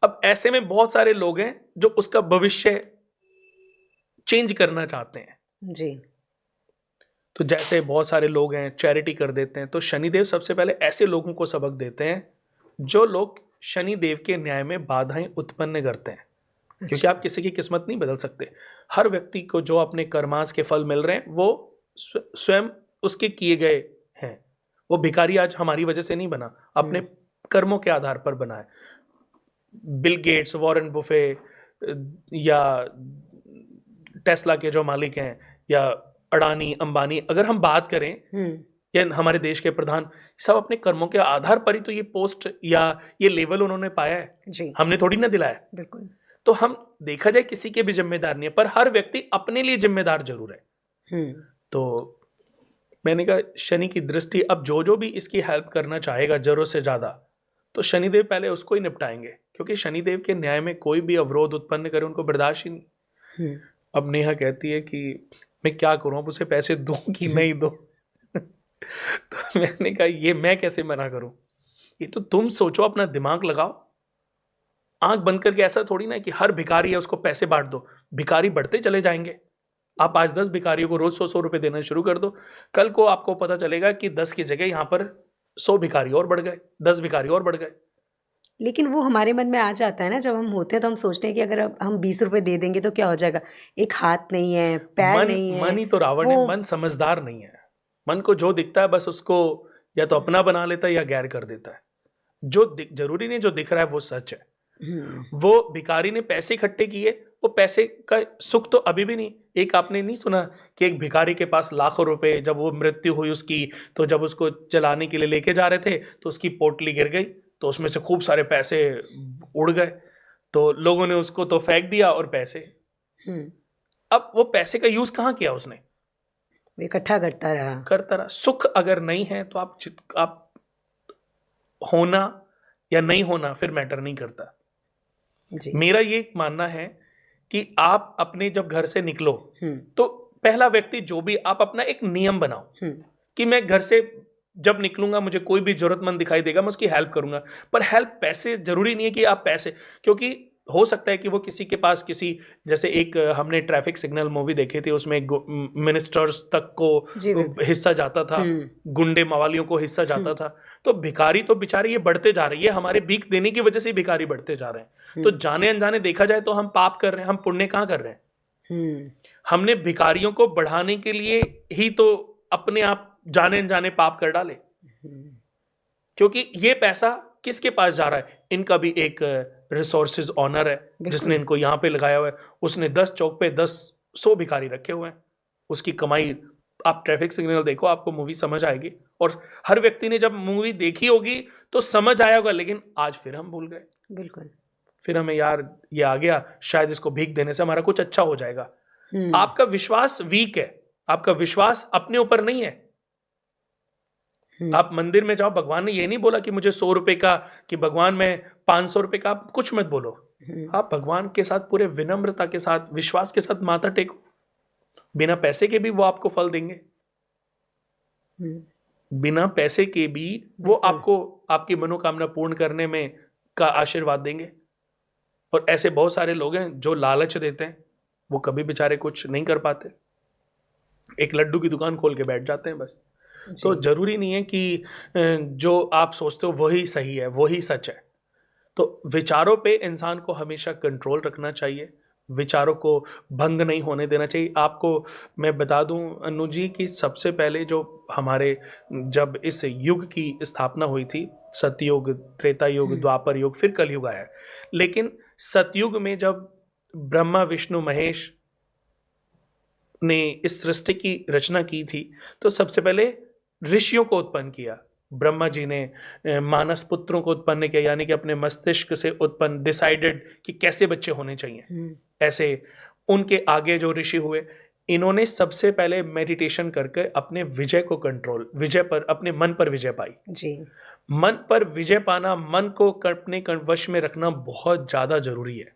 अब ऐसे में बहुत सारे लोग हैं जो उसका भविष्य चेंज करना चाहते हैं जी। तो जैसे बहुत सारे लोग हैं चैरिटी कर देते हैं, तो शनिदेव सबसे पहले ऐसे लोगों को सबक देते हैं जो लोग शनिदेव के न्याय में बाधाएं उत्पन्न करते हैं। क्योंकि आप किसी की किस्मत नहीं बदल सकते। हर व्यक्ति को जो अपने कर्मांश के फल मिल रहे हैं वो स्वयं उसके किए गए हैं। वो भिखारी आज हमारी वजह से नहीं बना, अपने कर्मों के आधार पर बना है। बिल गेट्स, वॉरेन बुफे या टेस्ला के जो मालिक हैं या अडानी अंबानी, अगर हम बात करें या हमारे देश के प्रधान, सब अपने कर्मों के आधार पर ही तो ये पोस्ट या ये लेवल उन्होंने पाया है जी। हमने थोड़ी ना दिलाया। बिल्कुल। तो हम देखा जाए किसी के भी जिम्मेदार नहीं है, पर हर व्यक्ति अपने लिए जिम्मेदार जरूर है। तो मैंने कहा शनि की दृष्टि, अब जो भी इसकी हेल्प करना चाहेगा जरूरत से ज्यादा, तो शनिदेव पहले उसको ही निपटाएंगे, क्योंकि शनिदेव के न्याय में कोई भी अवरोध उत्पन्न करे उनको बर्दाश्त ही नहीं। अब नेहा कहती है कि मैं क्या करूं, अब उसे पैसे दूं कि नहीं दूं। तो मैंने कहा ये मैं कैसे मना करूं, ये तो तुम सोचो, अपना दिमाग लगाओ। आंख बंद करके ऐसा थोड़ी ना कि हर भिखारी है उसको पैसे बांट दो, भिखारी बढ़ते चले जाएंगे। आप आज 10 भिखारियों को रोज 100-100 रुपए देना शुरू कर दो, कल को आपको पता चलेगा कि 10 की जगह यहां पर 100 भिखारी और बढ़ गए, 10 भिखारी और बढ़ गए। लेकिन वो हमारे मन में आ जाता है ना, जब हम होते हैं तो हम सोचते हैं कि अगर अब हम 20 रुपए दे देंगे तो क्या हो जाएगा, एक हाथ नहीं है, पैर नहीं है। मन ही तो रावण है, मन समझदार नहीं है। मन को जो दिखता है बस उसको या तो अपना बना लेता है या गैर कर देता है। जो जरूरी नहीं जो दिख रहा है वो सच है। वो भिखारी ने पैसे इकट्ठे किए, वो पैसे का सुख तो अभी भी नहीं। एक आपने नहीं सुना कि एक भिखारी के पास लाखों रुपए, जब वो मृत्यु हुई उसकी, तो जब उसको चलाने के लिए लेके जा रहे थे तो उसकी पोटली गिर गई, तो उसमें से खूब सारे पैसे उड़ गए, तो लोगों ने उसको तो फेंक दिया और पैसे। अब वो पैसे का यूज कहाँ किया उसने, इकट्ठा करता रहा। सुख अगर नहीं है तो आप होना या नहीं होना फिर मैटर नहीं करता। मेरा ये मानना है कि आप अपने जब घर से निकलो तो पहला व्यक्ति जो भी, आप अपना एक नियम बनाओ कि मैं घर से जब निकलूंगा मुझे कोई भी जरूरतमंद दिखाई देगा मैं उसकी हेल्प करूंगा। पर हेल्प पैसे जरूरी नहीं है कि आप पैसे, क्योंकि हो सकता है कि वो किसी के पास किसी, जैसे एक हमने ट्रैफिक सिग्नल मूवी देखी थी, उसमें मिनिस्टर्स तक को हिस्सा जाता था, गुंडे मवालियों को हिस्सा जाता था। तो भिखारी तो बेचारे ये बढ़ते जा रही है, हमारे भीख देने की वजह से भिखारी बढ़ते जा रहे हैं। तो जाने अनजाने देखा जाए तो हम पाप कर रहे हैं, हम पुण्य कहाँ कर रहे हैं। हमने भिखारियों को बढ़ाने के लिए ही तो अपने आप जाने अनजाने पाप कर डाले, क्योंकि ये पैसा किसके पास जा रहा है, इनका भी एक रिसोर्सेज ऑनर है जिसने इनको यहां पे लगाया हुआ है। उसने 10 चौक पे 100 भिखारी रखे हुए हैं, उसकी कमाई। आप ट्रैफिक सिग्नल देखो, आपको मूवी समझ आएगी। और हर व्यक्ति ने जब मूवी देखी होगी तो समझ आया होगा, लेकिन आज फिर हम भूल गए। बिल्कुल। फिर हमें यार ये आ गया, शायद इसको भीख देने से हमारा कुछ अच्छा हो जाएगा। आपका विश्वास वीक है, आपका विश्वास अपने ऊपर नहीं है। आप मंदिर में जाओ, भगवान ने ये नहीं बोला कि मुझे 100 रुपए का, कि भगवान मैं 500 रुपए का, आप कुछ मत बोलो। आप भगवान के साथ पूरे विनम्रता के साथ, विश्वास के साथ माथा टेको, बिना पैसे के भी वो आपको फल देंगे। बिना पैसे के भी वो आपको आपकी मनोकामना पूर्ण करने में का आशीर्वाद देंगे। और ऐसे बहुत सारे लोग हैं जो लालच देते हैं, वो कभी बेचारे कुछ नहीं कर पाते, एक लड्डू की दुकान खोल के बैठ जाते हैं बस। तो जरूरी नहीं है कि जो आप सोचते हो वही सही है, वही सच है। तो विचारों पे इंसान को हमेशा कंट्रोल रखना चाहिए, विचारों को भंग नहीं होने देना चाहिए। आपको मैं बता दूं अनु जी कि सबसे पहले जो हमारे, जब इस युग की स्थापना हुई थी, सतयुग, त्रेता युग, द्वापर युग, फिर कलयुग आया। लेकिन सतयुग में जब ब्रह्मा विष्णु महेश ने इस सृष्टि की रचना की थी तो सबसे पहले ऋषियों को उत्पन्न किया। ब्रह्मा जी ने मानस पुत्रों को उत्पन्न किया, यानी कि अपने मस्तिष्क से उत्पन्न, डिसाइडेड कि कैसे बच्चे होने चाहिए। ऐसे उनके आगे जो ऋषि हुए, इन्होंने सबसे पहले मेडिटेशन करके अपने विजय को कंट्रोल, विजय पर, अपने मन पर विजय पाई जी। मन पर विजय पाना, मन को अपने वश में रखना बहुत ज्यादा जरूरी है।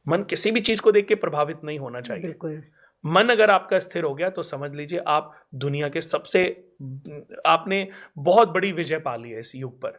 मन किसी भी चीज को देख के प्रभावित नहीं होना चाहिए। बिल्कुल। मन अगर आपका स्थिर हो गया तो समझ लीजिए आप दुनिया के सबसे, आपने बहुत बड़ी विजय पा ली है इस युग पर।